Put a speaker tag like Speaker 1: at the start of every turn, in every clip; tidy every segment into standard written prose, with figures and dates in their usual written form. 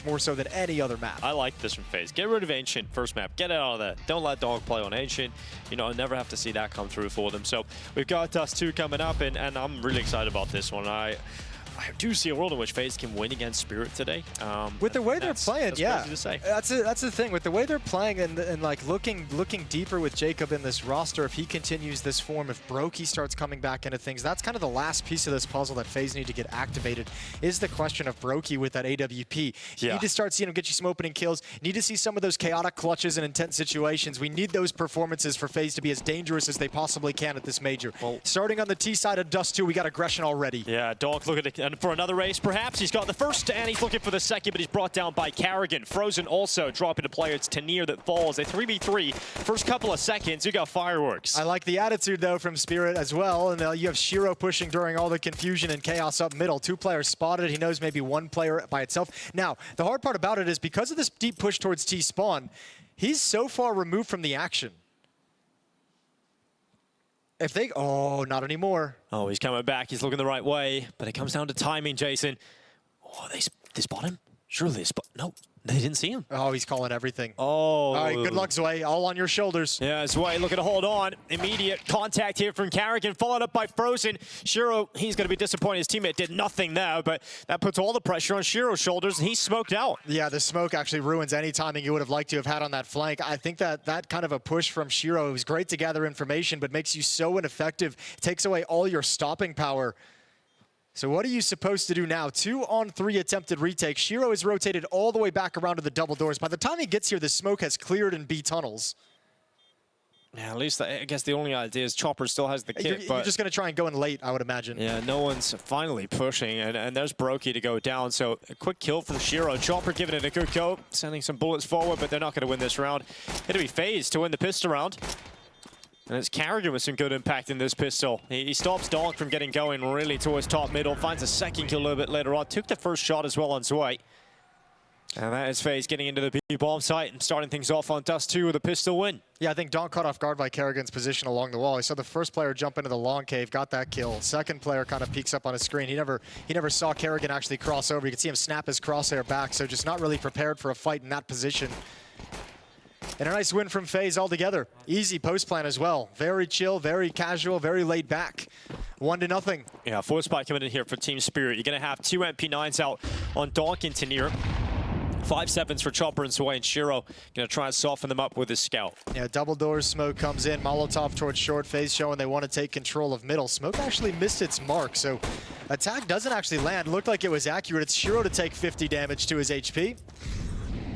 Speaker 1: much more so than any other map.
Speaker 2: I like this from FaZe. Get rid of Ancient first map. Get it out of there. Don't let Dog play on Ancient. You know, I never have to see that come through for them. So we've got Dust2 coming up, and I'm really excited about this one. I do see a world in which FaZe can win against Spirit today.
Speaker 1: With the way they're playing, yeah.
Speaker 2: To say.
Speaker 1: That's the thing. With the way they're playing and like looking deeper with Jacob in this roster, if he continues this form, if Brokey starts coming back into things, that's kind of the last piece of this puzzle that FaZe need to get activated, is the question of Brokey with that AWP. You need to start seeing him get you some opening kills. You need to see some of those chaotic clutches in intense situations. We need those performances for FaZe to be as dangerous as they possibly can at this major. Well, starting on the T side of Dust2, we got aggression already.
Speaker 2: Yeah, Dog looking for another race, perhaps. He's got the first, and he's looking for the second, but he's brought down by Carrigan. Frozen also dropping a player. It's Tanir that falls. A 3v3. First couple of seconds, you got fireworks.
Speaker 1: I like the attitude, though, from Spirit as well. And you have Shiro pushing during all the confusion and chaos up middle. 2 players spotted. He knows maybe 1 player by itself. Now, the hard part about it is because of this deep push towards T-spawn, he's so far removed from the action. If they, oh, not anymore.
Speaker 2: Oh, he's coming back. He's looking the right way, but it comes down to timing, Jason. Oh, they spot him? Surely they spot, no, they didn't see him.
Speaker 1: Oh, he's calling everything.
Speaker 2: Oh.
Speaker 1: All right, good luck, Zwei. All on your shoulders.
Speaker 2: Yeah, Zwei looking to hold on. Immediate contact here from Carrigan, followed up by Frozen. Shiro, he's going to be disappointed. His teammate did nothing there, but that puts all the pressure on Shiro's shoulders, and he's smoked out.
Speaker 1: Yeah, the smoke actually ruins any timing you would have liked to have had on that flank. I think that kind of a push from Shiro, it was great to gather information, but makes you so ineffective. It takes away all your stopping power. So what are you supposed to do now? 2-on-3 attempted retake. Shiro is rotated all the way back around to the double doors. By the time he gets here, the smoke has cleared in B tunnels.
Speaker 2: Yeah, at least I guess the only idea is Chopper still has the kit.
Speaker 1: You're just going to try and go in late, I would imagine.
Speaker 2: Yeah, no one's finally pushing, and there's Brokey to go down. So a quick kill from Shiro. Chopper giving it a good go, sending some bullets forward, but they're not going to win this round. It'll be FaZe to win the pistol round. And it's Carrigan with some good impact in this pistol. He stops Donk from getting going really towards top middle, finds a second kill a little bit later on, took the first shot as well on Zwei. And that is FaZe getting into the B-bomb site and starting things off on Dust2 with a pistol win.
Speaker 1: Yeah, I think Donk caught off guard by Carrigan's position along the wall. He saw the first player jump into the long cave, got that kill. Second player kind of peeks up on his screen. He never saw Carrigan actually cross over. You can see him snap his crosshair back, so just not really prepared for a fight in that position. And a nice win from FaZe altogether. Easy post plan as well. Very chill, very casual, very laid back. 1-0.
Speaker 2: Yeah, 4 spot coming in here for Team Spirit. You're going to have 2 MP9s out on Donk and Tanir. 5-7s for Chopper and Zwei, and Shiro going to try and soften them up with his scout.
Speaker 1: Yeah, double doors smoke comes in. Molotov towards short. FaZe showing they want to take control of middle. Smoke actually missed its mark, so attack doesn't actually land. Looked like it was accurate. It's Shiro to take 50 damage to his HP.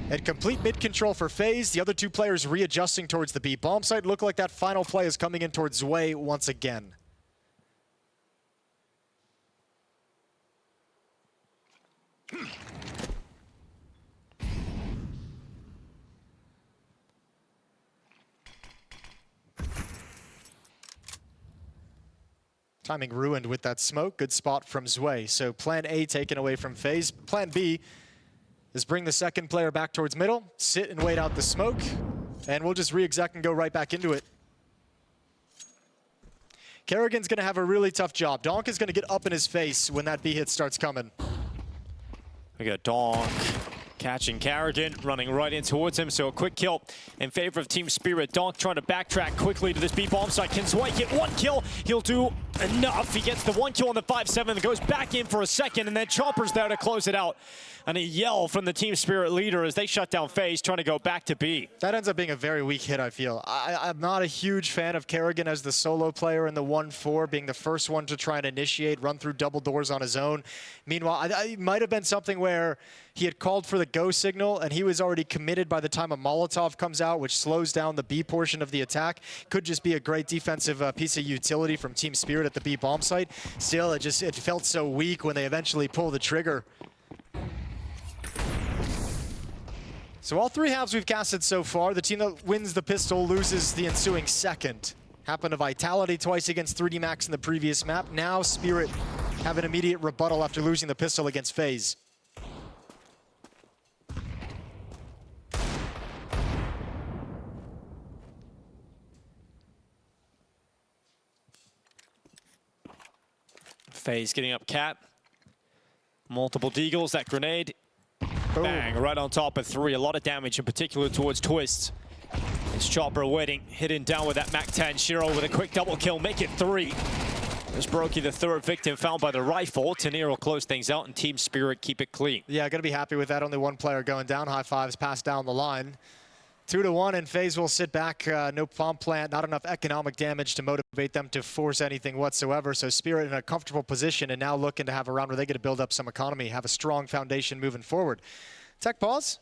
Speaker 1: And complete mid-control for FaZe. The other 2 players readjusting towards the B bomb site. Look like that final play is coming in towards Zwei once again. Timing ruined with that smoke. Good spot from Zwei. So plan A taken away from FaZe. Plan B is bring the second player back towards middle, sit and wait out the smoke, and we'll just re-exec and go right back into it. Carrigan's going to have a really tough job. Donk is going to get up in his face when that B hit starts coming.
Speaker 2: We got Donk catching Carrigan, running right in towards him, so a quick kill in favor of Team Spirit. Donk trying to backtrack quickly to this B-bomb site. Can Zwei get 1 kill? He'll do enough. He gets the 1 kill on the 5-7, goes back in for a second, and then Chopper's there to close it out. And a yell from the Team Spirit leader as they shut down FaZe, trying to go back to B.
Speaker 1: That ends up being a very weak hit, I feel. I'm not a huge fan of Carrigan as the solo player in the 1-4, being the first one to try and initiate, run through double doors on his own. Meanwhile, it might have been something where he had called for the go signal, and he was already committed by the time a Molotov comes out, which slows down the B portion of the attack. Could just be a great defensive piece of utility from Team Spirit at the B bomb site. Still, it felt so weak when they eventually pull the trigger. So all 3 halves we've casted so far. The team that wins the pistol loses the ensuing second. Happened to Vitality twice against 3D Max in the previous map. Now Spirit have an immediate rebuttal after losing the pistol against FaZe.
Speaker 2: FaZe getting up cap. Multiple deagles, that grenade. Bang, right on top of 3. A lot of damage, in particular towards Twist. It's Chopper waiting, hitting down with that MAC-10. Shiro with a quick double kill, make it 3. There's Brokey, the 3rd victim, found by the rifle. Tanier will close things out, and Team Spirit keep it clean.
Speaker 1: Yeah, gonna be happy with that. Only one player going down. High fives passed down the line. 2-1, and FaZe will sit back. No bomb plant, not enough economic damage to motivate them to force anything whatsoever. So Spirit in a comfortable position and now looking to have a round where they get to build up some economy, have a strong foundation moving forward. Tech pause?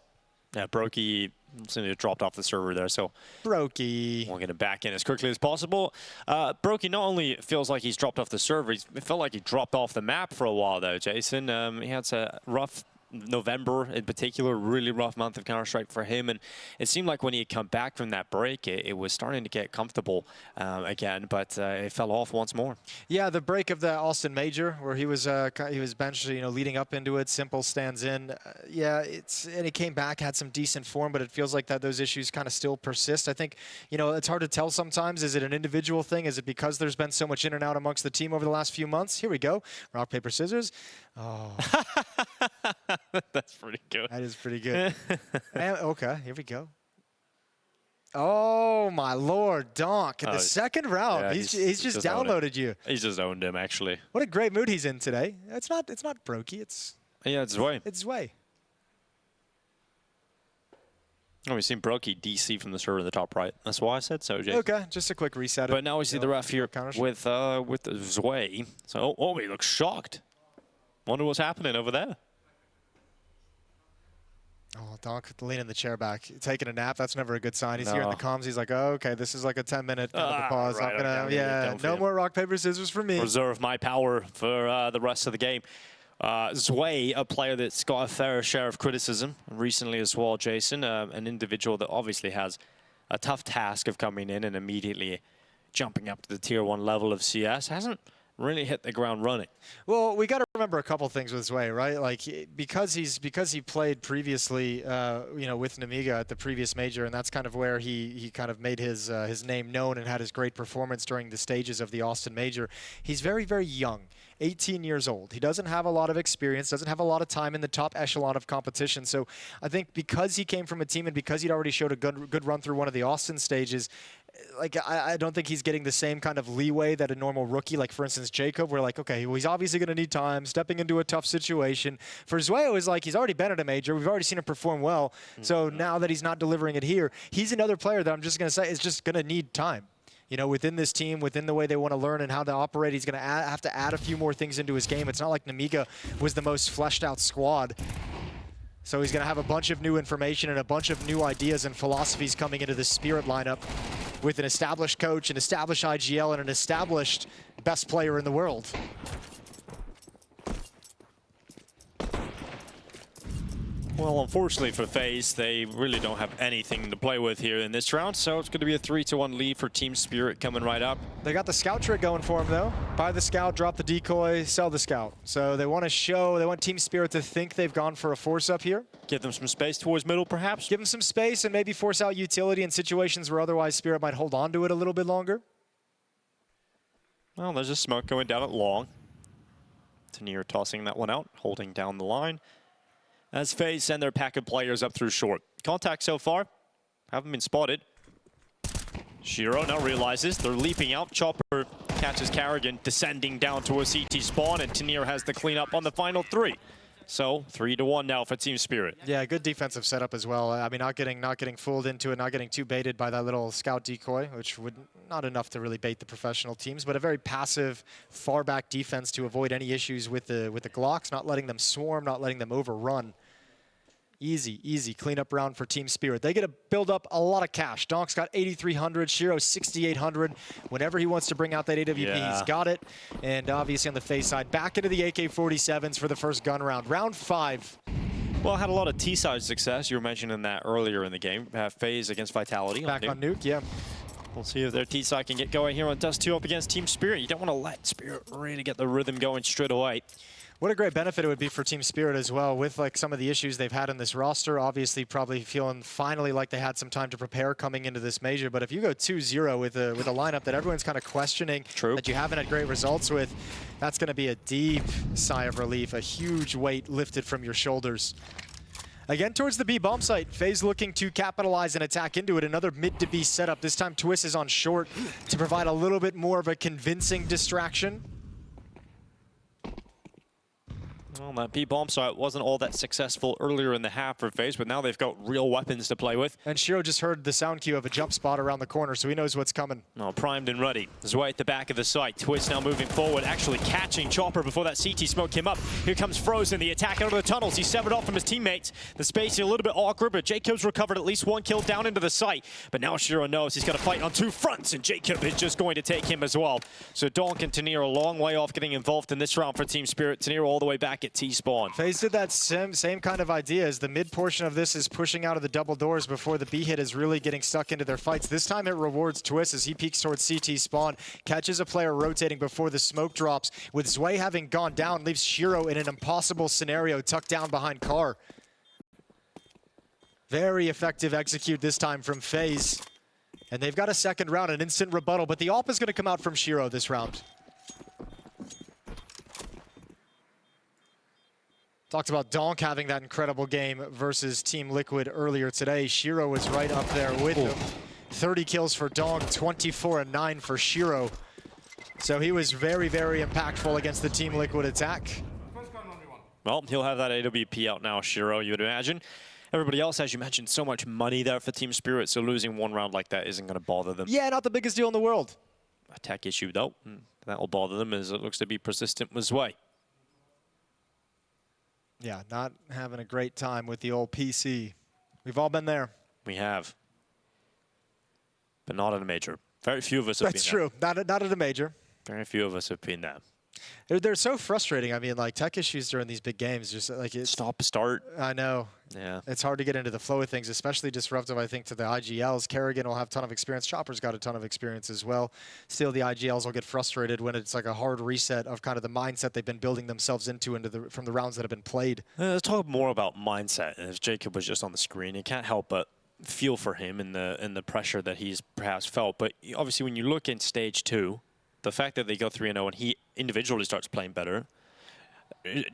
Speaker 2: Yeah, Brokey seemed to have dropped off the server there, so
Speaker 1: Brokey.
Speaker 2: we'll get him back in as quickly as possible. Brokey not only feels like he's dropped off the server, it felt like he dropped off the map for a while, though, Jason. He had a rough November in particular, really rough month of Counter-Strike for him, and it seemed like when he had come back from that break, it was starting to get comfortable again, but it fell off once more.
Speaker 1: Yeah, the break of the Austin Major, where he was benched, leading up into it. Simple stands in. And he came back, had some decent form, but it feels like that those issues kind of still persist. I think, it's hard to tell sometimes. Is it an individual thing? Is it because there's been so much in and out amongst the team over the last few months? Here we go. Rock, paper, scissors. Oh.
Speaker 2: That's pretty good.
Speaker 1: That is pretty good. Okay, here we go. Oh, my Lord, Donk. In the second round,
Speaker 2: yeah,
Speaker 1: he's just downloaded you.
Speaker 2: He's just owned him, actually.
Speaker 1: What a great mood he's in today. It's not Brokey, it's
Speaker 2: Zwei.
Speaker 1: It's Zwei.
Speaker 2: Oh, we've seen Brokey DC from the server in the top right. That's why I said so, Jason.
Speaker 1: Okay, just a quick reset.
Speaker 2: But now we see the ref here with Zwei. So, he looks shocked. Wonder what's happening over there.
Speaker 1: Oh, Donk leaning the chair back, taking a nap. That's never a good sign. He's here in the comms. He's like, oh, okay, this is like a 10-minute kind of a pause.
Speaker 2: Right,
Speaker 1: okay, no more rock, paper, scissors for me.
Speaker 2: Reserve my power for the rest of the game. Zwei, a player that's got a fair share of criticism recently as well, Jason. An individual that obviously has a tough task of coming in and immediately jumping up to the tier 1 level of CS. Hasn't really hit the ground running.
Speaker 1: Well, we got to remember a couple things with Zwei, right? Like because he played previously, with Nemiga at the previous major, and that's kind of where he kind of made his name known and had his great performance during the stages of the Austin Major. He's very, very young. 18 years old. He doesn't have a lot of experience, doesn't have a lot of time in the top echelon of competition. So I think because he came from a team and because he'd already showed a good run through one of the Austin stages, like I don't think he's getting the same kind of leeway that a normal rookie, like for instance Jacob, we're like, okay, well, he's obviously going to need time, stepping into a tough situation. For Zwei, it was like he's already been at a major. We've already seen him perform well. So now that he's not delivering it here, he's another player that I'm just going to say is just going to need time. Within this team, within the way they want to learn and how to operate, he's going to have to add a few more things into his game. It's not like Nemiga was the most fleshed out squad. So he's going to have a bunch of new information and a bunch of new ideas and philosophies coming into the Spirit lineup with an established coach, an established IGL, and an established best player in the world.
Speaker 2: Well, unfortunately for FaZe, they really don't have anything to play with here in this round, so it's going to be a 3-1 lead for Team Spirit coming right up.
Speaker 1: They got the scout trick going for them, though. Buy the scout, drop the decoy, sell the scout. So they want to they want Team Spirit to think they've gone for a force up here.
Speaker 2: Give them some space towards middle, perhaps?
Speaker 1: Give them some space and maybe force out utility in situations where otherwise Spirit might hold on to it a little bit longer.
Speaker 2: Well, there's a smoke going down at long. Tanier tossing that one out, holding down the line. As FaZe send their pack of players up through short. Contact so far, haven't been spotted. Shiro now realizes they're leaping out. Chopper catches Carrigan, descending down to a CT spawn, and Tanier has the cleanup on the final 3. So 3-1 now for Team Spirit.
Speaker 1: Yeah, good defensive setup as well. I mean, not getting fooled into it, not getting too baited by that little scout decoy, which would not enough to really bait the professional teams, but a very passive, far back defense to avoid any issues with the Glocks, not letting them swarm, not letting them overrun. Easy cleanup round for Team Spirit. They get to build up a lot of cash. Donk's got 8,300, Shiro 6,800. Whenever he wants to bring out that AWP, he's got it. And obviously on the FaZe side, back into the AK-47s for the first gun round. Round 5.
Speaker 2: Well, had a lot of T-side success. You were mentioning that earlier in the game. FaZe against Vitality.
Speaker 1: Back on Nuke, yeah.
Speaker 2: We'll see if their T-side can get going here on Dust2 up against Team Spirit. You don't want to let Spirit really get the rhythm going straight away.
Speaker 1: What a great benefit it would be for Team Spirit as well with like some of the issues they've had in this roster. Obviously probably feeling finally like they had some time to prepare coming into this major. But if you go 2-0 with a lineup that everyone's kind of questioning, that you haven't had great results with, that's going to be a deep sigh of relief, a huge weight lifted from your shoulders. Again, towards the B bomb site. FaZe looking to capitalize and attack into it. Another mid to B setup. This time Twist is on short to provide a little bit more of a convincing distraction.
Speaker 2: Well, that B bomb site wasn't all that successful earlier in the half for FaZe, but now they've got real weapons to play with.
Speaker 1: And Shiro just heard the sound cue of a jump spot around the corner, so he knows what's coming.
Speaker 2: Oh, primed and ready. Zwei at the back of the site. Twist now moving forward, actually catching Chopper before that CT smoke came up. Here comes Frozen, the attack out of the tunnels. He's severed off from his teammates. The space is a little bit awkward, but Jacob's recovered at least one kill down into the site. But now Shiro knows he's got to fight on two fronts, and Jacob is just going to take him as well. So Donk and Tanir a long way off getting involved in this round for Team Spirit. Tanir all the way back at T-spawn.
Speaker 1: FaZe did that same kind of idea as the mid portion of this is pushing out of the double doors before the B hit is really getting stuck into their fights. This time it rewards Twist as he peeks towards CT spawn, catches a player rotating before the smoke drops. With Zwei having gone down, leaves Shiro in an impossible scenario tucked down behind Car. Very effective execute this time from FaZe. And they've got a second round, an instant rebuttal, but the AWP is going to come out from Shiro this round. Talked about Donk having that incredible game versus Team Liquid earlier today. Shiro was right up there with him. 30 kills for Donk, 24 and 9 for Shiro. So he was very, very impactful against the Team Liquid attack.
Speaker 2: Well, he'll have that AWP out now, Shiro, you would imagine. Everybody else, as you mentioned, so much money there for Team Spirit, so losing one round like that isn't going to bother them.
Speaker 1: Yeah, not the biggest deal in the world.
Speaker 2: A tech issue, though. That will bother them as it looks to be persistent with Zwei.
Speaker 1: Yeah, not having a great time with the old PC. We've all been there.
Speaker 2: We have. But not at a major. Very few of us have been there.
Speaker 1: That's true. Not at a major.
Speaker 2: Very few of us have been there.
Speaker 1: They're so frustrating. I mean, like, tech issues during these big games, just like it's
Speaker 2: Stop, start.
Speaker 1: I know.
Speaker 2: Yeah.
Speaker 1: It's hard to get into the flow of things, especially disruptive, I think, to the IGLs. Kerrigan will have a ton of experience. Chopper's got a ton of experience as well. Still, the IGLs will get frustrated when it's like a hard reset of kind of the mindset they've been building themselves into from the rounds that have been played.
Speaker 2: Let's talk more about mindset. As Jacob was just on the screen, you can't help but feel for him in the pressure that he's perhaps felt. But obviously, when you look in stage 2, the fact that they go 3-0 and he individually starts playing better,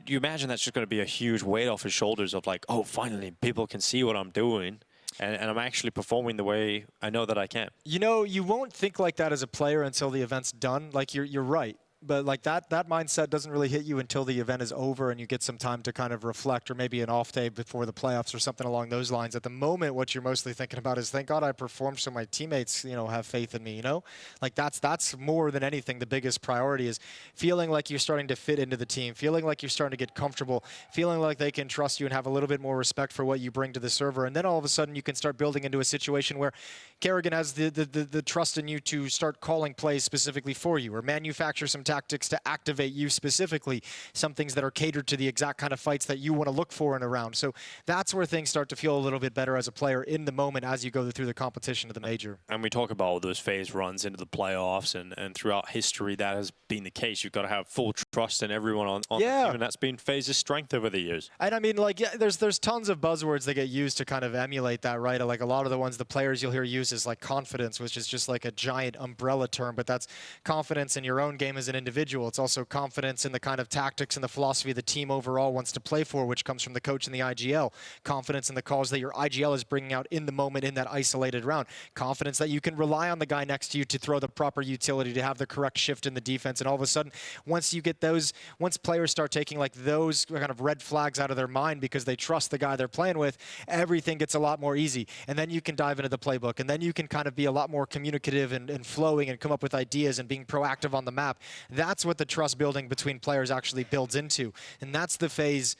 Speaker 2: you imagine that's just going to be a huge weight off his shoulders of like, oh, finally, people can see what I'm doing, and I'm actually performing the way I know that I can.
Speaker 1: You know, you won't think like that as a player until the event's done. Like, you're right. But like that mindset doesn't really hit you until the event is over and you get some time to kind of reflect, or maybe an off day before the playoffs or something along those lines. At the moment, what you're mostly thinking about is, thank God I performed so my teammates, you know, have faith in me, you know? Like that's more than anything the biggest priority, is feeling like you're starting to fit into the team, feeling like you're starting to get comfortable, feeling like they can trust you and have a little bit more respect for what you bring to the server. And then all of a sudden you can start building into a situation where Kerrigan has the trust in you to start calling plays specifically for you, or manufacture some tactics to activate you specifically, some things that are catered to the exact kind of fights that you want to look for in a round. So that's where things start to feel a little bit better as a player in the moment as you go through the competition of the major.
Speaker 2: And we talk about all those FaZe runs into the playoffs, and throughout history that has been the case. You've got to have full trust in everyone on the team, and that's been FaZe's strength over the years.
Speaker 1: And I mean, like, yeah, there's tons of buzzwords that get used to kind of emulate that, right? Like a lot of the ones the players you'll hear use is like confidence, which is just like a giant umbrella term, but that's confidence in your own game as an individual. It's also confidence in the kind of tactics and the philosophy the team overall wants to play for, which comes from the coach and the IGL. Confidence in the calls that your IGL is bringing out in the moment in that isolated round. Confidence that you can rely on the guy next to you to throw the proper utility, to have the correct shift in the defense. And all of a sudden, once you get those, once players start taking like those kind of red flags out of their mind because they trust the guy they're playing with, everything gets a lot more easy. And then you can dive into the playbook, and then you can kind of be a lot more communicative and flowing and come up with ideas and being proactive on the map. That's what the trust building between players actually builds into. And that's the phase,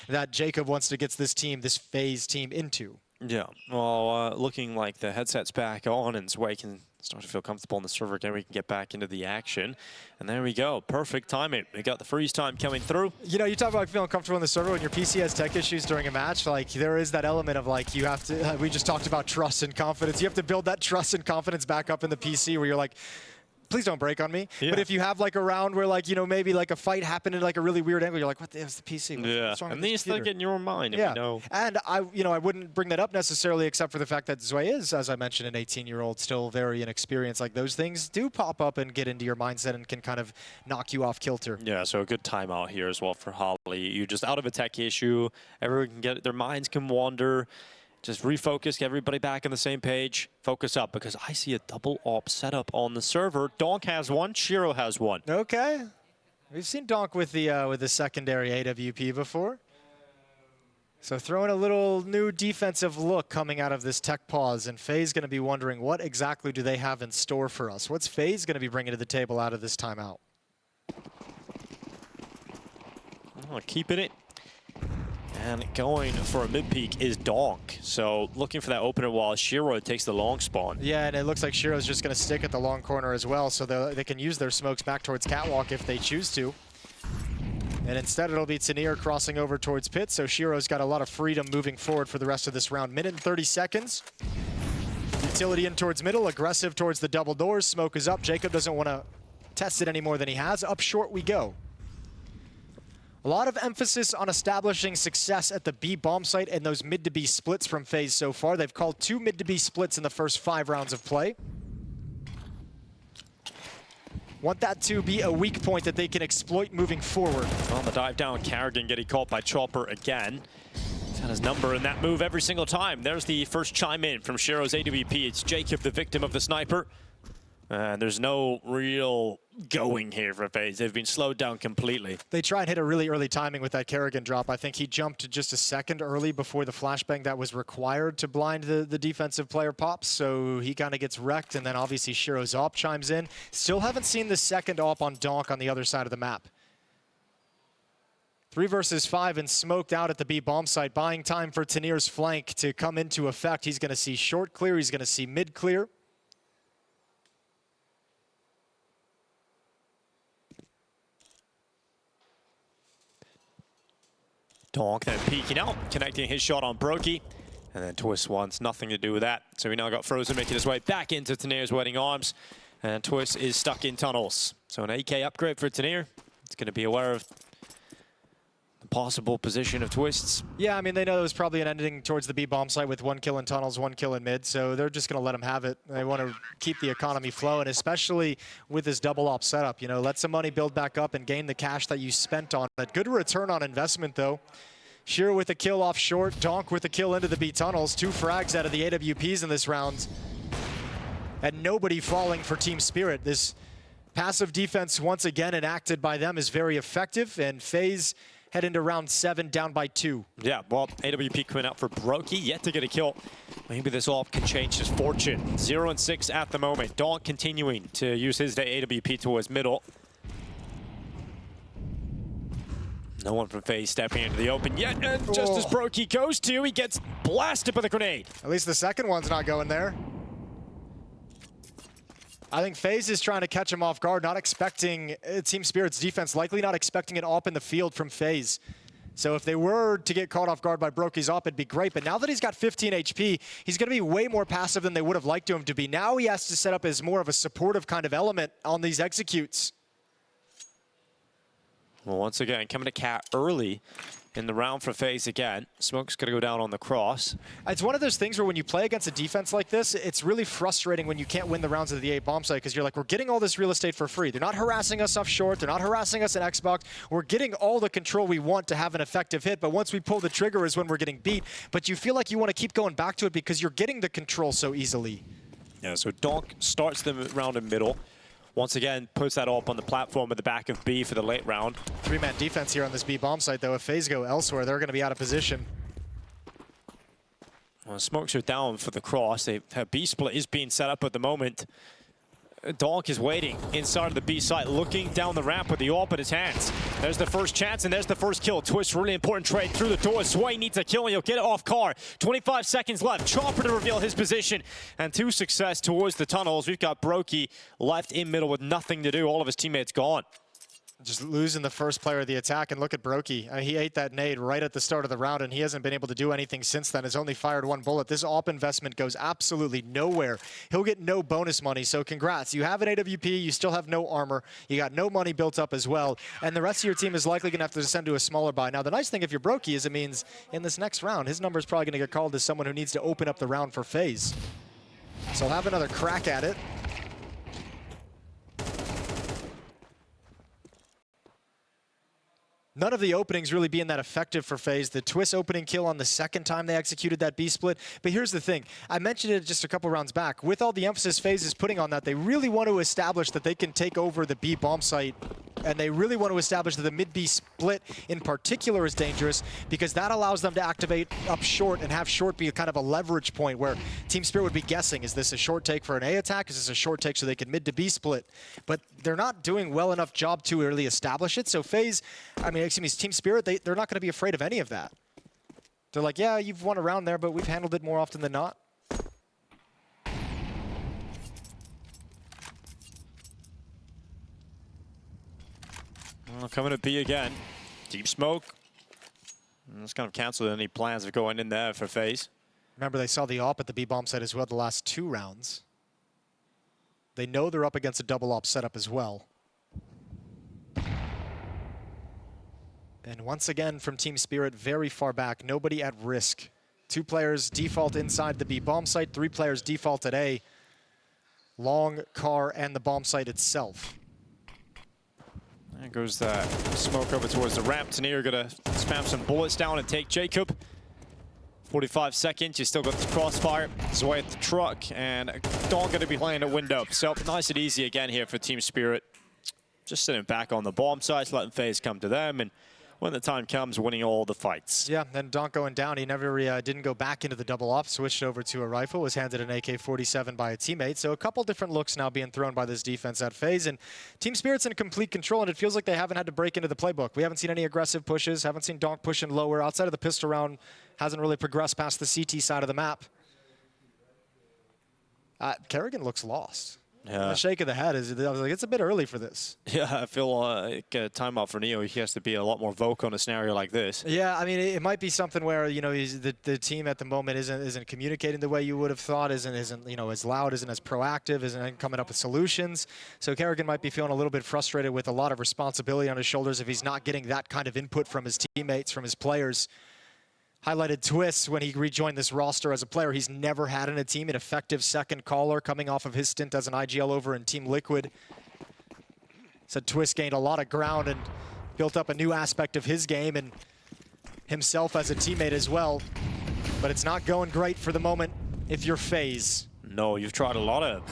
Speaker 1: that Jacob wants to get this team, this FaZe team into.
Speaker 2: Yeah, well, looking like the headset's back on and Zwei can start to feel comfortable on the server again. We can get back into the action. And there we go. Perfect timing. We got the freeze time coming through.
Speaker 1: You know, you talk about feeling comfortable in the server when your PC has tech issues during a match. Like, there is that element of, like, you have to, we just talked about trust and confidence. You have to build that trust and confidence back up in the PC where you're like, please don't break on me.
Speaker 2: Yeah.
Speaker 1: But if you have like a round where like, you know, maybe like a fight happened in like a really weird angle, you're like, what the hell's the PC? What's wrong with
Speaker 2: and
Speaker 1: this
Speaker 2: these things
Speaker 1: computer?
Speaker 2: get in your mind if
Speaker 1: Yeah,
Speaker 2: you know.
Speaker 1: and I wouldn't bring that up necessarily except for the fact that Zwei is, as I mentioned, an 18-year-old, still very inexperienced. Like those things do pop up and get into your mindset and can kind of knock you off kilter.
Speaker 2: Yeah, so a good timeout here as well for Holly. You're just out of a tech issue. Everyone can get, their minds can wander. Just refocus, get everybody back on the same page. Focus up, because I see a double op setup on the server. Donk has one, Shiro has one.
Speaker 1: Okay. We've seen Donk with the secondary AWP before. So throwing a little new defensive look coming out of this tech pause, and FaZe going to be wondering what exactly do they have in store for us? What's FaZe going to be bringing to the table out of this timeout?
Speaker 2: Oh, keeping it. And going for a mid-peak is Donk. So looking for that opener while Shiro takes the long spawn.
Speaker 1: Yeah, and it looks like Shiro's just going to stick at the long corner as well, so they can use their smokes back towards Catwalk if they choose to. And instead it'll be Tanir crossing over towards pit, so Shiro's got a lot of freedom moving forward for the rest of this round. Minute and 30 seconds. Utility in towards middle, aggressive towards the double doors. Smoke is up. Jacob doesn't want to test it any more than he has. Up short we go. A lot of emphasis on establishing success at the B bomb site and those mid to B splits from FaZe so far. They've called 2 mid to B splits in the first 5 rounds of play. Want that to be a weak point that they can exploit moving forward.
Speaker 2: On the dive down, Carrigan getting caught by Chopper again. He's had his number in that move every single time. There's the first chime in from Shiro's AWP. It's Jacob, the victim of the sniper. And there's no real going here for FaZe. They've been slowed down completely.
Speaker 1: They try and hit a really early timing with that Kerrigan drop. I think he jumped just a second early before the flashbang that was required to blind the defensive player pops, so he kind of gets wrecked, and then obviously Shiro's op chimes in. Still haven't seen the second op on Donk on the other side of the map. 3 versus 5 and smoked out at the B bomb site, buying time for Tanir's flank to come into effect. He's going to see short clear, he's going to see mid clear.
Speaker 2: Donk then peeking out, connecting his shot on Brokey. And then Twist wants nothing to do with that. So we now got Frozen making his way back into Tanir's waiting arms. And Twist is stuck in tunnels. So an AK upgrade for Tanir. It's going to be aware of the possible position of Twists.
Speaker 1: Yeah, I mean, they know it was probably an ending towards the B bomb site with 1 kill in tunnels, 1 kill in mid, so they're just going to let him have it. They want to keep the economy flowing, especially with this double op setup. You know, let some money build back up and gain the cash that you spent on it. Good return on investment, though. Shiro with a kill off short, Donk with a kill into the B tunnels. 2 frags out of the AWPs in this round. And nobody falling for Team Spirit. This passive defense, once again enacted by them, is very effective, and FaZe head into round 7 down by 2.
Speaker 2: Yeah, well, AWP coming out for Brokey, yet to get a kill. Maybe this all can change his fortune. 0 and 6 at the moment. Donk continuing to use his AWP towards middle. No one from FaZe stepping into the open yet, and just as Brokey goes to, he gets blasted with a grenade.
Speaker 1: At least the second one's not going there. I think FaZe is trying to catch him off guard, not expecting Team Spirit's defense, likely not expecting an op in the field from FaZe. So if they were to get caught off guard by Brokey's op, it'd be great. But now that he's got 15 HP, he's going to be way more passive than they would have liked him to be. Now he has to set up as more of a supportive kind of element on these executes.
Speaker 2: Well, once again, coming to Cat early in the round for FaZe again. Smoke's going to go down on the cross.
Speaker 1: It's one of those things where when you play against a defense like this, it's really frustrating when you can't win the rounds of the A bomb site, because you're like, we're getting all this real estate for free. They're not harassing us off short. They're not harassing us at Xbox. We're getting all the control we want to have an effective hit, but once we pull the trigger is when we're getting beat. But you feel like you want to keep going back to it because you're getting the control so easily.
Speaker 2: Yeah, so Donk starts the round in middle. Once again, puts that up on the platform at the back of B for the late round.
Speaker 1: 3-man defense here on this B bomb site, though. If FaZe go elsewhere, they're going to be out of position.
Speaker 2: Well, smokes are down for the cross. A B split is being set up at the moment. Donk is waiting inside of the B site, looking down the ramp with the AWP in his hands. There's the first chance, and there's the first kill. Twist, really important trade through the door. Sway needs a kill, and he'll get it off car. 25 seconds left. Chopper to reveal his position, and to success towards the tunnels. We've got Brokey left in middle with nothing to do. All of his teammates gone.
Speaker 1: Just losing the first player of the attack, and look at Brokey. He ate that nade right at the start of the round, and he hasn't been able to do anything since then. Has only fired one bullet. This AWP investment goes absolutely nowhere. He'll get no bonus money, so congrats. You have an AWP, you still have no armor, you got no money built up as well, and the rest of your team is likely going to have to descend to a smaller buy. Now, the nice thing if you're Brokey is it means in this next round, his number is probably going to get called as someone who needs to open up the round for FaZe. So he'll have another crack at it. None of the openings really being that effective for FaZe. The Twist opening kill on the second time they executed that B split. But here's the thing. I mentioned it just a couple rounds back. With all the emphasis FaZe is putting on that, they really want to establish that they can take over the B bomb site. And they really want to establish that the mid-B split in particular is dangerous because that allows them to activate up short and have short be kind of a leverage point where Team Spirit would be guessing, is this a short take for an A attack? Is this a short take so they can mid to B split? But they're not doing well enough job to really establish it. So FaZe, Team Spirit, they're not going to be afraid of any of that. They're like, yeah, you've won a round there, but we've handled it more often than not.
Speaker 2: Well, coming to B again. Deep smoke. That's kind of canceled any plans of going in there for FaZe.
Speaker 1: Remember, they saw the AWP at the B bomb site as well the last 2 rounds. They know they're up against a double AWP setup as well. And once again, from Team Spirit, very far back, nobody at risk. 2 players default inside the B bomb site, 3 players default at A. Long, car, and the bomb site itself.
Speaker 2: There goes the smoke over towards the ramp. Tanier gonna spam some bullets down and take Jacob. 45 seconds, you still got the crossfire. He's away at the truck, and Dawn gonna be playing a window. So nice and easy again here for Team Spirit. Just sitting back on the bomb site, letting FaZe come to them, and when the time comes, winning all the fights.
Speaker 1: Yeah, then Donk going down. He never didn't go back into the double AWP, switched over to a rifle, was handed an AK-47 by a teammate. So a couple different looks now being thrown by this defense at FaZe. And Team Spirit's in complete control, and it feels like they haven't had to break into the playbook. We haven't seen any aggressive pushes, haven't seen Donk pushing lower. Outside of the pistol round, hasn't really progressed past the CT side of the map. Kerrigan looks lost.
Speaker 2: Yeah.
Speaker 1: The shake of the head is, I was like, it's a bit early for this.
Speaker 2: Yeah, I feel like timeout for Neo. He has to be a lot more vocal in a scenario like this.
Speaker 1: Yeah, I mean, it might be something where, you know, the team at the moment isn't communicating the way you would have thought, isn't you know, as loud, isn't as proactive, isn't coming up with solutions. So Kerrigan might be feeling a little bit frustrated with a lot of responsibility on his shoulders if he's not getting that kind of input from his teammates, from his players. Highlighted Twist when he rejoined this roster as a player. He's never had in a team an effective second caller coming off of his stint as an IGL over in Team Liquid. Said Twist gained a lot of ground and built up a new aspect of his game and himself as a teammate as well. But it's not going great for the moment if you're FaZe.
Speaker 2: No, you've tried a lot of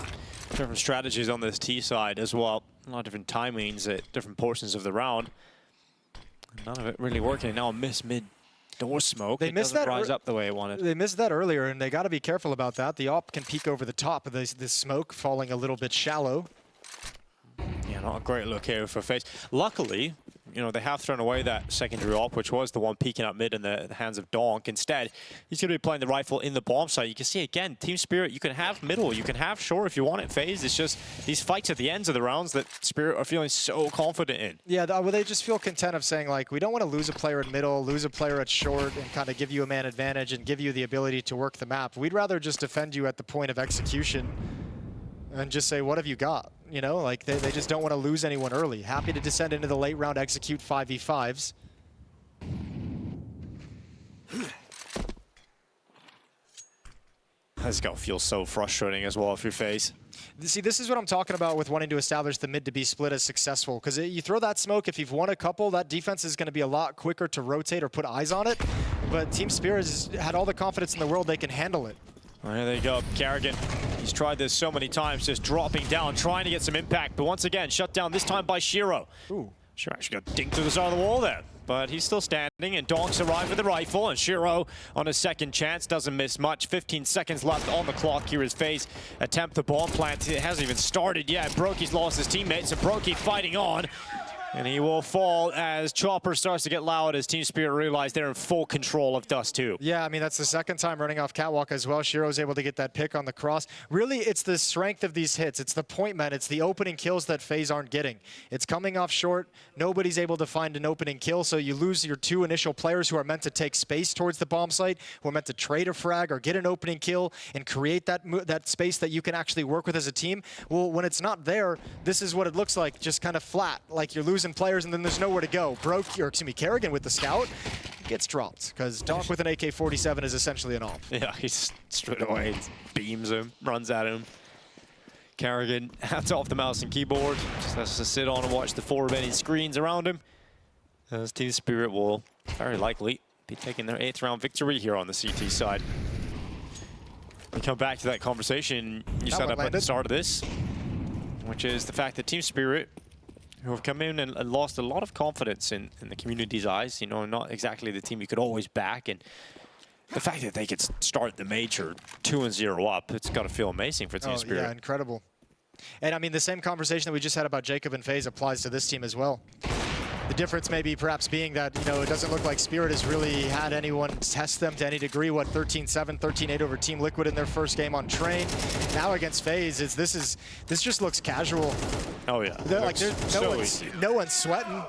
Speaker 2: different strategies on this T side as well. A lot of different timings at different portions of the round. None of it really working. Now a miss mid. Door smoke. They missed that rise up the way it wanted.
Speaker 1: They missed that earlier, and they got to be careful about that. The AWP can peek over the top of this smoke, falling a little bit shallow.
Speaker 2: Yeah, not a great look here for FaZe. Luckily, you know, they have thrown away that secondary AWP, which was the one peeking up mid in the hands of Donk. Instead, he's going to be playing the rifle in the bomb site. You can see, again, Team Spirit, you can have middle, you can have short if you want it. FaZe, it's just these fights at the ends of the rounds that Spirit are feeling so confident in.
Speaker 1: Yeah, well, they just feel content of saying, like, we don't want to lose a player at middle, lose a player at short, and kind of give you a man advantage and give you the ability to work the map. We'd rather just defend you at the point of execution and just say, what have you got? You know, like they just don't want to lose anyone early. Happy to descend into the late round, execute 5v5s.
Speaker 2: This gotta feel so frustrating as well if you're FaZe.
Speaker 1: See, this is what I'm talking about with wanting to establish the mid to B split as successful. Because you throw that smoke, if you've won a couple, that defense is going to be a lot quicker to rotate or put eyes on it. But Team Spirit has had all the confidence in the world they can handle it.
Speaker 2: There they go, Kerrigan. He's tried this so many times, just dropping down, trying to get some impact. But once again, shut down, this time by Shiro.
Speaker 1: Ooh.
Speaker 2: Shiro actually got dinked through the side of the wall there. But he's still standing, and Donk's arrived with the rifle, and Shiro on a second chance doesn't miss much. 15 seconds left on the clock here as FaZe attempt the bomb plant. It hasn't even started yet. Brokey's lost his teammates, and Brokey fighting on. And he will fall as Chopper starts to get loud as Team Spirit realize they're in full control of Dust2.
Speaker 1: Yeah, I mean, that's the second time running off Catwalk as well. Shiro's able to get that pick on the cross. Really, it's the strength of these hits. It's the point men. It's the opening kills that FaZe aren't getting. It's coming off short. Nobody's able to find an opening kill, so you lose your two initial players who are meant to take space towards the bomb site, who are meant to trade a frag or get an opening kill and create that space that you can actually work with as a team. Well, when it's not there, this is what it looks like, just kind of flat, like you're losing players and then there's nowhere to go. Kerrigan with the scout gets dropped because Donk with an AK-47 is essentially an op.
Speaker 2: Yeah, he's straight away beams him, runs at him. Kerrigan hands off the mouse and keyboard, just has to sit on and watch the 4 remaining screens around him. As Team Spirit will very likely be taking their 8th round victory here on the CT side. We come back to that conversation you set up at the start of this, which is the fact that Team Spirit, who have come in and lost a lot of confidence in the community's eyes, you know, not exactly the team you could always back, and the fact that they could start the major 2-0 up, it's got to feel amazing for Team Spirit.
Speaker 1: Yeah, incredible. And I mean, the same conversation that we just had about Jacob and FaZe applies to this team as well. The difference maybe perhaps being that, you know, it doesn't look like Spirit has really had anyone test them to any degree. What, 13-7, 13-8 over Team Liquid in their first game on Train. Now against FaZe, this just looks casual.
Speaker 2: Oh yeah.
Speaker 1: Like no one's sweating.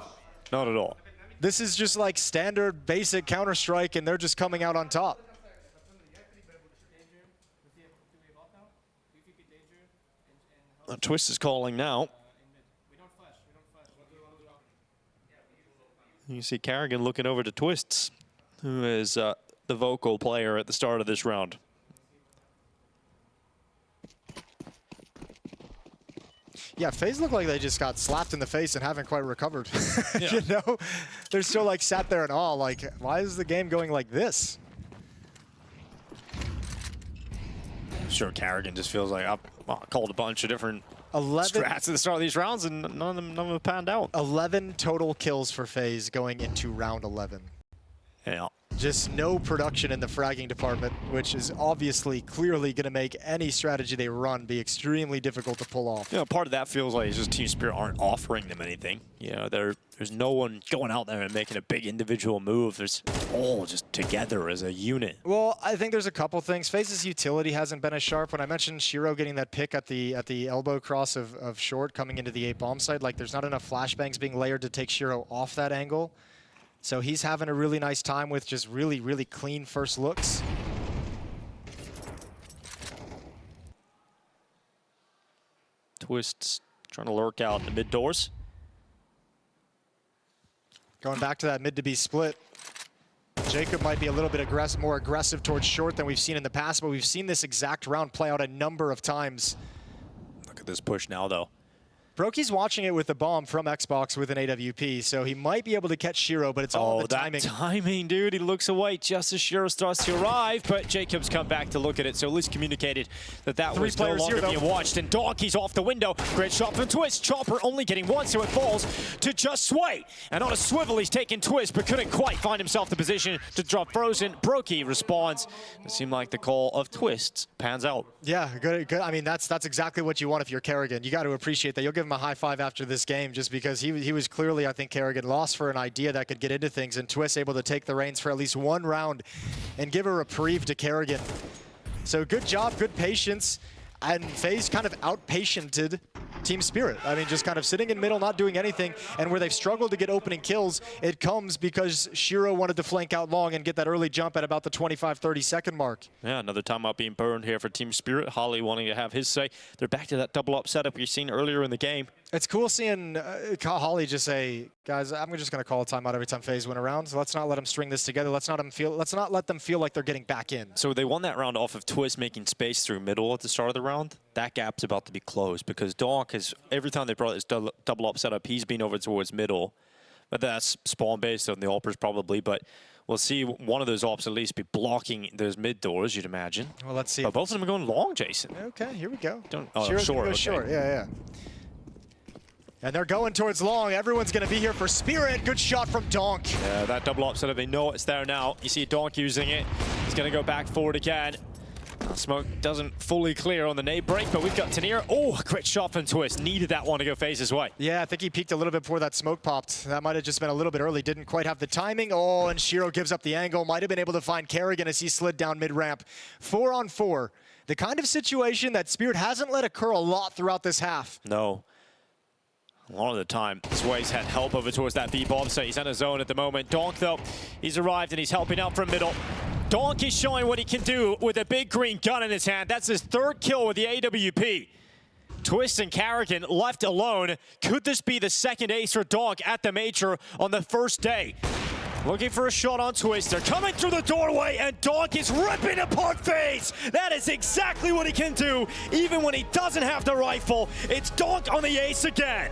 Speaker 2: Not at all.
Speaker 1: This is just like standard basic Counter-Strike and they're just coming out on top.
Speaker 2: Twist is calling now. You see Kerrigan looking over to Twists, who is the vocal player at the start of this round.
Speaker 1: Yeah, FaZe look like they just got slapped in the face and haven't quite recovered. Yeah. You know? They're still like sat there in awe, like, why is the game going like this?
Speaker 2: I'm sure Kerrigan just feels like I called a bunch of different
Speaker 1: 11
Speaker 2: strats at the start of these rounds and none of them have panned out.
Speaker 1: 11 total kills for FaZe going into round 11.
Speaker 2: Yeah.
Speaker 1: Just no production in the fragging department, which is obviously clearly going to make any strategy they run be extremely difficult to pull off.
Speaker 2: You know, part of that feels like it's just Team Spirit aren't offering them anything. You know, there's no one going out there and making a big individual move. There's all just together as a unit.
Speaker 1: Well, I think there's a couple things. FaZe's utility hasn't been as sharp. When I mentioned Shiro getting that pick at the elbow cross of short coming into the 8 bomb site, like there's not enough flashbangs being layered to take Shiro off that angle. So he's having a really nice time with just really, really clean first looks.
Speaker 2: Twists trying to lurk out in the mid doors.
Speaker 1: Going back to that mid to B split. Jacob might be a little bit more aggressive towards short than we've seen in the past, but we've seen this exact round play out a number of times.
Speaker 2: Look at this push now, though.
Speaker 1: Brokey's watching it with the bomb from Xbox with an AWP, so he might be able to catch Shiro, but it's all the timing.
Speaker 2: Oh, that timing, dude. He looks away just as Shiro starts to arrive, but Jacob's come back to look at it, so at least communicated that was no longer being watched. And Donkey's off the window. Great shot from Twist. Chopper only getting one, so it falls to just Sway. And on a swivel, he's taking Twist, but couldn't quite find himself the position to drop Frozen. Brokey responds. It seemed like the call of Twist pans out.
Speaker 1: Yeah, good. I mean, that's exactly what you want if you're Kerrigan. You got to appreciate that. You'll give him a high five after this game just because he was clearly, I think, Kerrigan lost for an idea that could get into things, and Twist able to take the reins for at least one round and give a reprieve to Kerrigan. So good job, good patience, and FaZe kind of out-patiented Team Spirit. I mean, just kind of sitting in middle, not doing anything, and where they've struggled to get opening kills, it comes because Shiro wanted to flank out long and get that early jump at about the 25-30 second mark.
Speaker 2: Yeah, another timeout being burned here for Team Spirit. Holly wanting to have his say. They're back to that double up setup we've seen earlier in the game.
Speaker 1: It's cool seeing Holly just say, guys, I'm just going to call a timeout every time FaZe win a round. So let's not let them string this together. Let's not let them feel like they're getting back in.
Speaker 2: So they won that round off of Twist making space through middle at the start of the round. That gap's about to be closed because Donk has, every time they brought this double up setup, he's been over towards middle. But that's spawn based on the oppers probably, but we'll see one of those ops at least be blocking those mid doors, you'd imagine.
Speaker 1: Well, let's see.
Speaker 2: But both of them are going long, Jason.
Speaker 1: Okay, here we go.
Speaker 2: Short.
Speaker 1: Short, yeah. And they're going towards long. Everyone's going to be here for Spirit. Good shot from Donk.
Speaker 2: Yeah, that double up setup, they know it's there now. You see Donk using it. He's going to go back forward again. Smoke doesn't fully clear on the nade break, but we've got Tanir. Oh, quick shot from Twist. Needed that one to go FaZe's way.
Speaker 1: Yeah, I think he peeked a little bit before that smoke popped. That might have just been a little bit early. Didn't quite have the timing. Oh, and Shiro gives up the angle. Might have been able to find Kerrigan as he slid down mid-ramp. 4-on-4. The kind of situation that Spirit hasn't let occur a lot throughout this half.
Speaker 2: No. A lot of the time, Sway's had help over towards that B-bomb, so he's in a zone at the moment. Donk, though, he's arrived and he's helping out from middle. Donk is showing what he can do with a big green gun in his hand. That's his third kill with the AWP. Twist and Kerrigan left alone. Could this be the second ace for Donk at the Major on the first day? Looking for a shot on Twist. They're coming through the doorway, and Donk is ripping apart FaZe. That is exactly what he can do, even when he doesn't have the rifle. It's Donk on the ace again.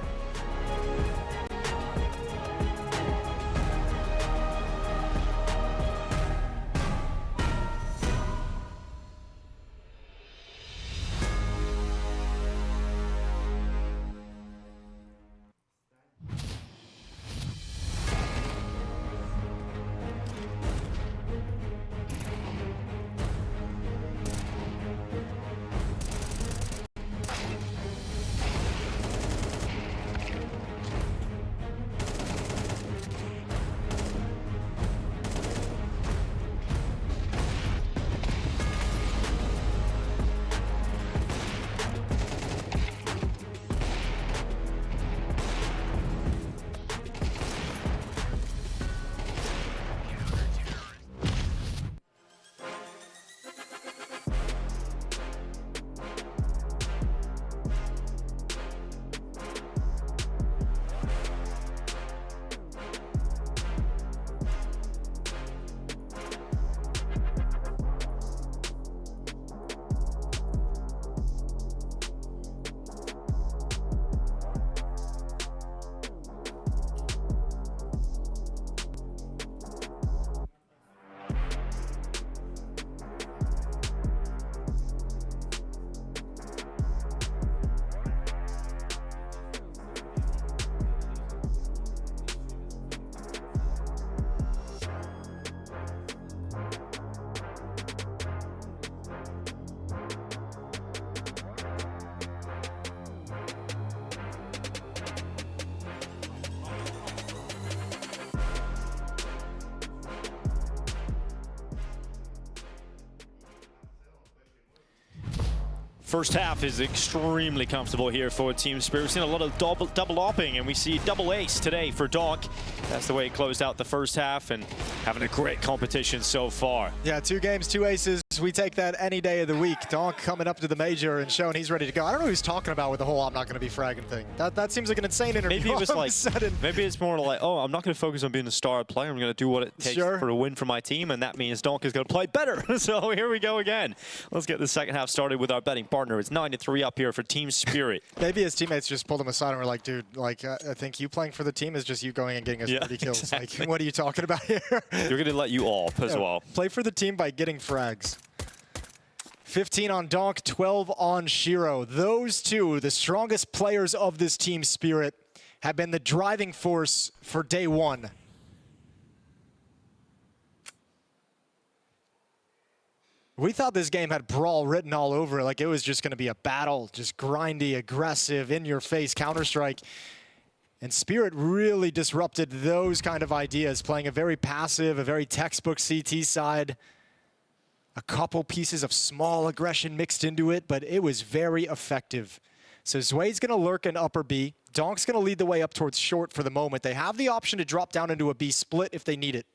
Speaker 2: First half is extremely comfortable here for Team Spirit. We've seen a lot of double opping, and we see double ace today for Donk. That's the way it closed out the first half, and having a great competition so far.
Speaker 1: Yeah, 2 games, 2 aces. We take that any day of the week. Donk coming up to the Major and showing he's ready to go. I don't know who he's talking about with the whole "I'm not going to be fragging" thing. That seems like an insane interview.
Speaker 2: Maybe it was like,
Speaker 1: sudden.
Speaker 2: Maybe it's more like, oh, I'm not going to focus on being a star player. I'm going to do what it takes for a win for my team, and that means Donk is going to play better. So here we go again. Let's get the second half started with our betting partner. It's 9-3 up here for Team Spirit.
Speaker 1: Maybe his teammates just pulled him aside and were like, dude, like, I think you playing for the team is just you going and getting us 30 kills. Exactly. Like, what are you talking about here?
Speaker 2: You're going to let you all as well.
Speaker 1: Play for the team by getting frags. 15 on Donk, 12 on Shiro. Those two, the strongest players of this Team Spirit, have been the driving force for day one. We thought this game had brawl written all over it, like it was just going to be a battle, just grindy, aggressive, in-your-face Counter-Strike. And Spirit really disrupted those kind of ideas, playing a very passive, a very textbook CT side. A couple pieces of small aggression mixed into it, but it was very effective. So Zway's going to lurk in upper B. Donk's going to lead the way up towards short for the moment. They have the option to drop down into a B split if they need it.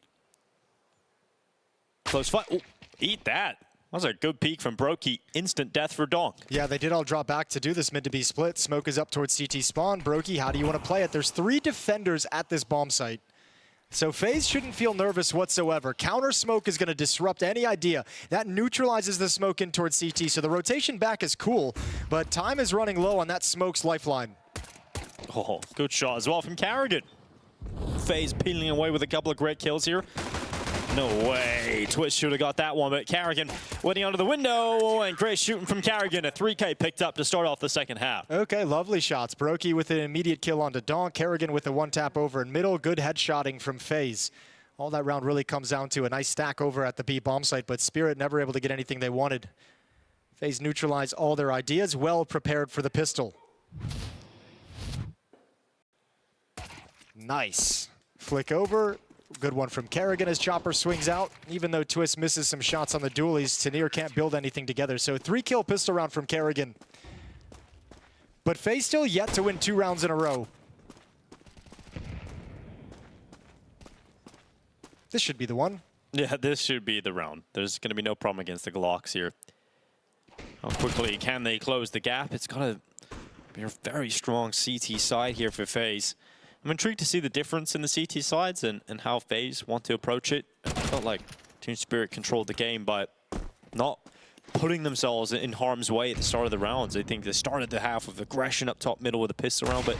Speaker 2: Close fight. Ooh, eat that. That was a good peek from Brokey. Instant death for Donk.
Speaker 1: Yeah, they did all drop back to do this mid to B split. Smoke is up towards CT spawn. Brokey, how do you want to play it? There's 3 defenders at this bomb site. So FaZe shouldn't feel nervous whatsoever. Counter smoke is going to disrupt any idea. That neutralizes the smoke in towards CT, so the rotation back is cool, but time is running low on that smoke's lifeline.
Speaker 2: Oh, good shot as well from Kerrigan. FaZe peeling away with a couple of great kills here. No way. Twist should have got that one, but Kerrigan winning under the window, and great shooting from Kerrigan. A 3K picked up to start off the second half.
Speaker 1: Okay, lovely shots. Brokey with an immediate kill onto Donk. Kerrigan with a one-tap over in middle. Good headshotting from FaZe. All that round really comes down to a nice stack over at the B bomb site, but Spirit never able to get anything they wanted. FaZe neutralize all their ideas, well prepared for the pistol. Nice. Flick over. Good one from Kerrigan as Chopper swings out. Even though Twist misses some shots on the dualies, Tanir can't build anything together. So 3-kill pistol round from Kerrigan. But FaZe still yet to win 2 rounds in a row. This should be the one.
Speaker 2: Yeah, this should be the round. There's going to be no problem against the Glocks here. How quickly can they close the gap? It's got to be a very strong CT side here for FaZe. I'm intrigued to see the difference in the CT sides and how FaZe want to approach it. I felt like Team Spirit controlled the game, but not putting themselves in harm's way at the start of the rounds. I think they started the half with aggression up top middle with a pistol round, but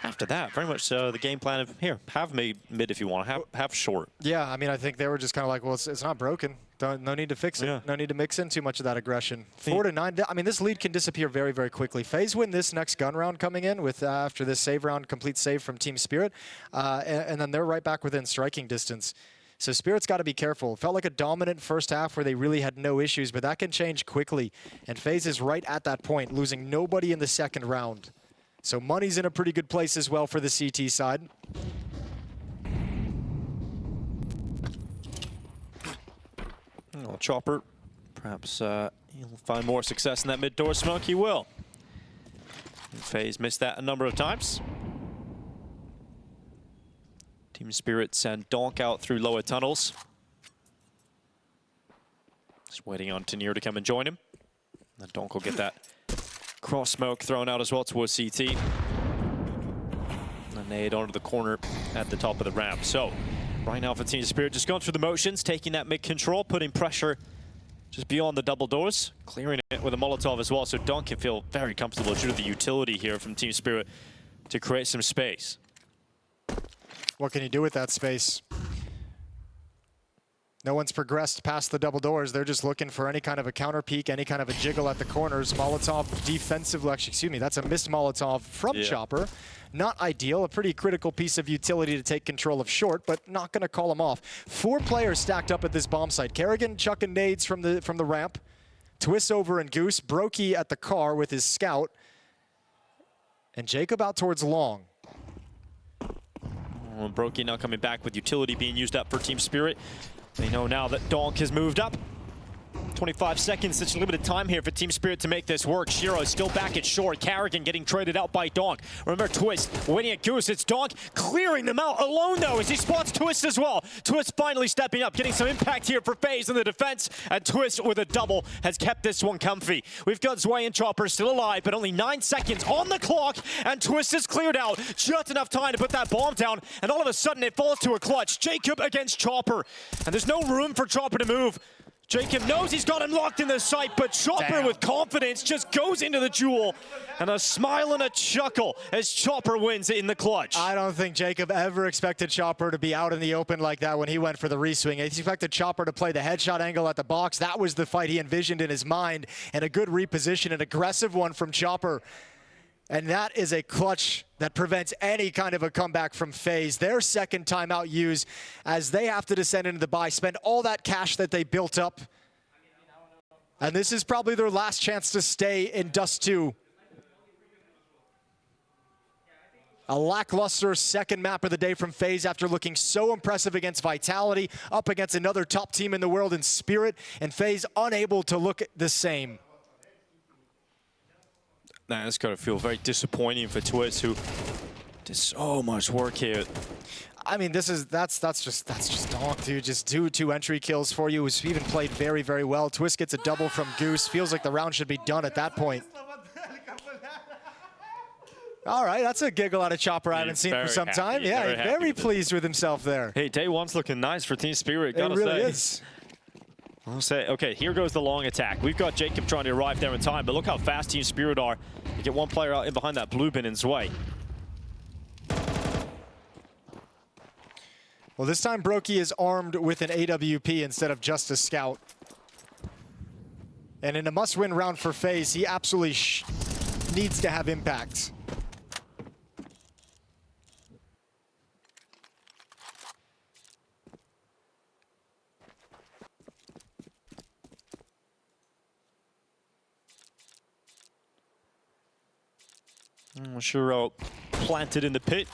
Speaker 2: after that, very much the game plan of, here, have mid if you want, have short.
Speaker 1: Yeah, I mean, I think they were just kind of like, well, it's not broken. No need to fix it. Yeah. No need to mix in too much of that aggression. 4-9. I mean, this lead can disappear very, very quickly. FaZe win this next gun round coming in with after this save round, complete save from Team Spirit, and then they're right back within striking distance. So Spirit's got to be careful. It felt like a dominant first half where they really had no issues, but that can change quickly. And FaZe is right at that point, losing nobody in the second round. So money's in a pretty good place as well for the CT side.
Speaker 2: Well, Chopper, perhaps he'll find more success in that mid-door smoke. He will. And FaZe missed that a number of times. Team Spirit send Donk out through lower tunnels. Just waiting on Tanir to come and join him. And then Donk will get that cross smoke thrown out as well towards CT. And a nade onto the corner at the top of the ramp. So right now for Team Spirit, just going through the motions, taking that mid control, putting pressure just beyond the double doors, clearing it with a Molotov as well. So Donk can feel very comfortable due to the utility here from Team Spirit to create some space.
Speaker 1: What can you do with that space? No one's progressed past the double doors. They're just looking for any kind of a counter peek, any kind of a jiggle at the corners. Molotov defensively, actually, excuse me, that's a missed Molotov from Chopper. Not ideal, a pretty critical piece of utility to take control of short, but not going to call him off. 4 players stacked up at this bomb site. Kerrigan chucking nades from the ramp. Twist over and Goose. Brokey at the car with his scout. And Jacob out towards long.
Speaker 2: Well, Brokey now coming back with utility being used up for Team Spirit. They know now that Donk has moved up. 25 seconds, such limited time here for Team Spirit to make this work. Shiro is still back at short. Kerrigan getting traded out by Donk. Remember Twist waiting at Goose. It's Donk clearing them out alone though as he spots Twist as well. Twist finally stepping up, getting some impact here for FaZe in the defense. And Twist with a double has kept this one comfy. We've got Zwei and Chopper still alive, but only 9 seconds on the clock. And Twist is cleared out. Just enough time to put that bomb down. And all of a sudden it falls to a clutch. Jacob against Chopper. And there's no room for Chopper to move. Jacob knows he's got him locked in the sight, but Chopper with confidence just goes into the duel. And a smile and a chuckle as Chopper wins in the clutch.
Speaker 1: I don't think Jacob ever expected Chopper to be out in the open like that when he went for the reswing. He expected Chopper to play the headshot angle at the box. That was the fight he envisioned in his mind. And a good reposition, an aggressive one from Chopper. And that is a clutch that prevents any kind of a comeback from FaZe. Their second timeout used as they have to descend into the buy, spend all that cash that they built up. And this is probably their last chance to stay in Dust 2. A lackluster second map of the day from FaZe after looking so impressive against Vitality, up against another top team in the world in Spirit, and FaZe unable to look the same.
Speaker 2: That's got to feel very disappointing for Twist, who did so much work here.
Speaker 1: I mean, that's just Donk, dude. Just two entry kills for you. Who's even played very, very well. Twist gets a double from Goose. Feels like the round should be done at that point. All right, that's a giggle out of Chopper I haven't seen for some time. Yeah, very pleased with himself there.
Speaker 2: Hey, day one's looking nice for Team Spirit, gotta say.
Speaker 1: It really is.
Speaker 2: I'll say, okay, here goes the long attack. We've got Jacob trying to arrive there in time, but look how fast Team Spirit are. You get one player out in behind that blue bin in Zwei.
Speaker 1: Well, this time Brokey is armed with an AWP instead of just a scout. And in a must-win round for FaZe, he absolutely needs to have impact.
Speaker 2: Shiro planted in the pit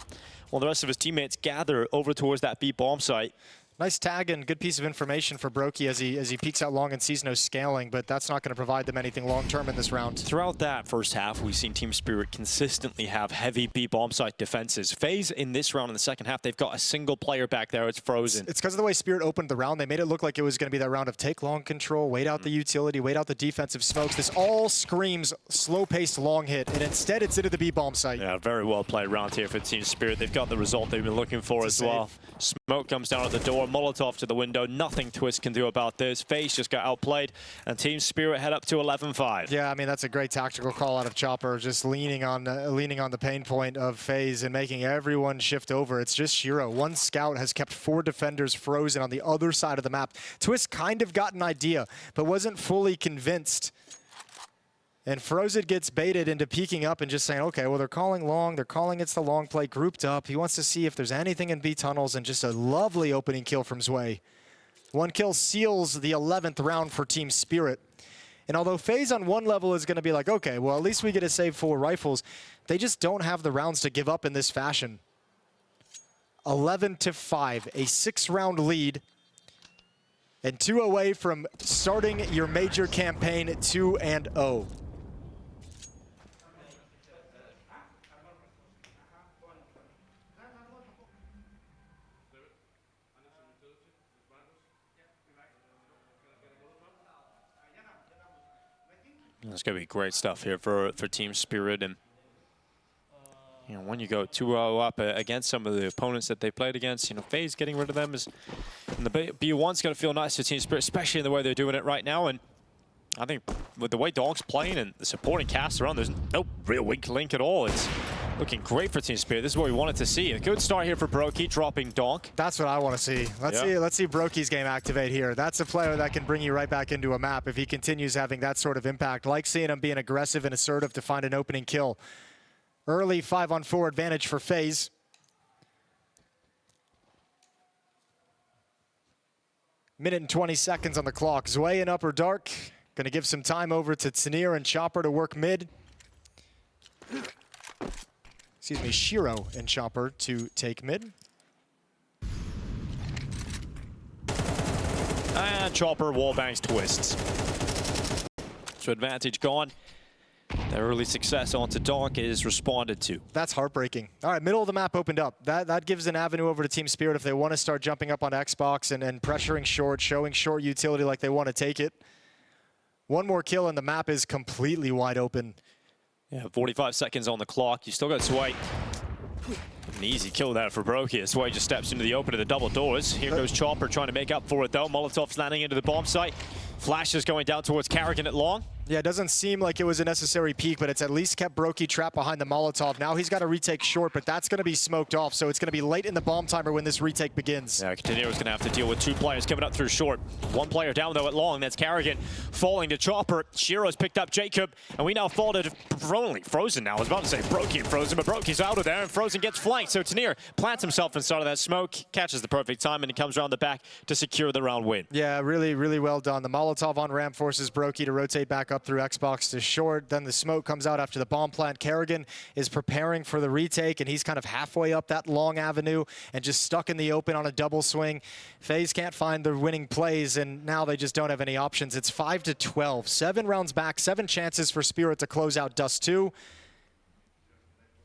Speaker 2: while the rest of his teammates gather over towards that B bomb site.
Speaker 1: Nice tag and good piece of information for Brokey as he peeks out long and sees no scaling, but that's not going to provide them anything long-term in this round.
Speaker 2: Throughout that first half, we've seen Team Spirit consistently have heavy B bomb site defenses. FaZe in this round in the second half, they've got a single player back there. It's Frozen.
Speaker 1: It's because of the way Spirit opened the round. They made it look like it was going to be that round of take long control, wait out the utility, wait out the defensive smokes. This all screams slow-paced long hit, and instead it's into the B bomb site.
Speaker 2: Yeah, very well played round here for Team Spirit. They've got the result they've been looking for as well. Smoke comes down at the door, Molotov to the window. Nothing Twist can do about this. FaZe just got outplayed, and Team Spirit head up to 11-5.
Speaker 1: Yeah, I mean, that's a great tactical call out of Chopper, just leaning on the pain point of FaZe and making everyone shift over. It's just Shiro. One scout has kept 4 defenders frozen on the other side of the map. Twist kind of got an idea, but wasn't fully convinced. And Frozen gets baited into peeking up and just saying, okay, well, they're calling long. They're calling it's the long play, grouped up. He wants to see if there's anything in B tunnels, and just a lovely opening kill from Zwei. 1 kill seals the 11th round for Team Spirit. And although FaZe on one level is going to be like, okay, well, at least we get to save 4 rifles, they just don't have the rounds to give up in this fashion. 11-5, a 6-round lead. And 2 away from starting your major campaign 2-0.
Speaker 2: That's going to be great stuff here for Team Spirit. And you know, when you go 2-0 up against some of the opponents that they played against, you know, FaZe getting rid of them is, and the B1's going to feel nice for Team Spirit, especially in the way they're doing it right now. And I think with the way Donk's playing and the supporting cast around, there's no real weak link at all. It's looking great for Team Spirit. This is what we wanted to see. A good start here for Brokey, dropping Donk.
Speaker 1: That's what I want to see. Let's see Brokey's game activate here. That's a player that can bring you right back into a map if he continues having that sort of impact. Like seeing him being aggressive and assertive to find an opening kill. Early 5-on-4 advantage for FaZe. Minute and 20 seconds on the clock. Zwei in upper dark. Going to give some time over to Tanier and Chopper to work mid. Excuse me, Shiro and Chopper to take mid.
Speaker 2: And Chopper wallbangs Twists. So advantage gone. That early success onto Donk is responded to.
Speaker 1: That's heartbreaking. All right, middle of the map opened up. That gives an avenue over to Team Spirit if they want to start jumping up on Xbox and pressuring short, showing short utility like they want to take it. 1 more kill and the map is completely wide open.
Speaker 2: Yeah, 45 seconds on the clock. You still got Zwei. An easy kill there for Brokey. Zwei just steps into the open of the double doors. Here goes Chopper trying to make up for it though. Molotov's landing into the bomb site. Flash is going down towards Carrigan at long.
Speaker 1: Yeah, it doesn't seem like it was a necessary peek, but it's at least kept Brokey trapped behind the Molotov. Now he's got to retake short, but that's going to be smoked off, so it's going to be late in the bomb timer when this retake begins.
Speaker 2: Yeah, Continuo's going to have to deal with 2 players coming up through short. 1 player down, though, at long. That's Carrigan falling to Chopper. Shiro's picked up Jacob, and we now fall to Frozen now. I was about to say Brokey and Frozen, but Brokey's out of there, and Frozen gets flanked. So Tanier plants himself inside of that smoke, catches the perfect time, and he comes around the back to secure the round win.
Speaker 1: Yeah, really, really well done. The Molotov on ramp forces Brokey to rotate back up through Xbox to short. Then the smoke comes out after the bomb plant. Carrigan is preparing for the retake, and he's kind of halfway up that long avenue and just stuck in the open on a double swing. FaZe can't find the winning plays, and now they just don't have any options. It's 5-12. 7 rounds back, 7 chances for Spirit to close out Dust2.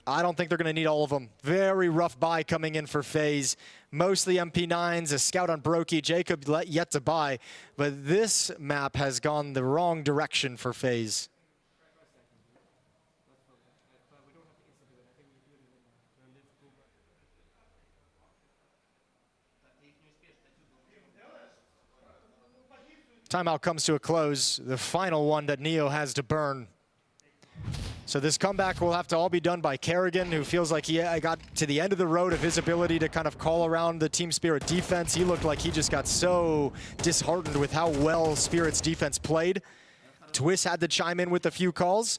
Speaker 1: I don't think they're going to need all of them. Very rough buy coming in for FaZe. Mostly MP9s, a scout on Brokey, Jacob yet to buy. But this map has gone the wrong direction for FaZe. Timeout comes to a close. The final one that Neo has to burn. So this comeback will have to all be done by Carrigan, who feels like he got to the end of the road of his ability to kind of call around the Team Spirit defense. He looked like he just got so disheartened with how well Spirit's defense played. Twist had to chime in with a few calls.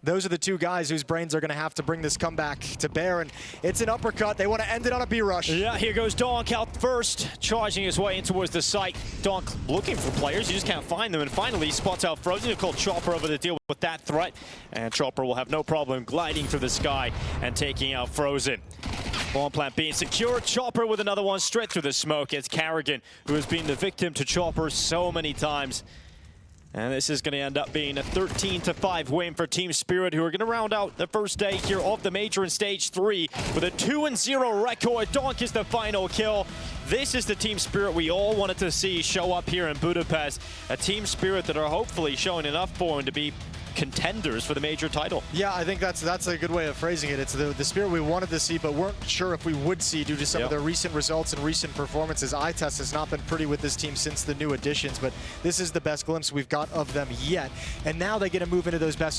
Speaker 1: Those are the two guys whose brains are going to have to bring this comeback to bear, and it's an uppercut. They want to end it on a B-rush.
Speaker 2: Yeah, here goes Donk out first, charging his way in towards the site. Donk looking for players, you just can't find them, and finally he spots out Frozen. He'll call Chopper over to deal with that threat, and Chopper will have no problem gliding through the sky and taking out Frozen. Bomb plant being secured. Chopper with another one straight through the smoke. It's Carrigan, who has been the victim to Chopper so many times. And this is going to end up being a 13-5 win for Team Spirit, who are going to round out the first day here of the Major in Stage 3 with a 2-0 record. Donk is the final kill. This is the Team Spirit we all wanted to see show up here in Budapest. A Team Spirit that are hopefully showing enough form to be contenders for the Major title.
Speaker 1: Yeah, I think that's a good way of phrasing it. It's the Spirit we wanted to see, but weren't sure if we would see due to some of their recent results and recent performances. iTest has not been pretty with this team since the new additions, but this is the best glimpse we've got of them yet. And now they get to move into those best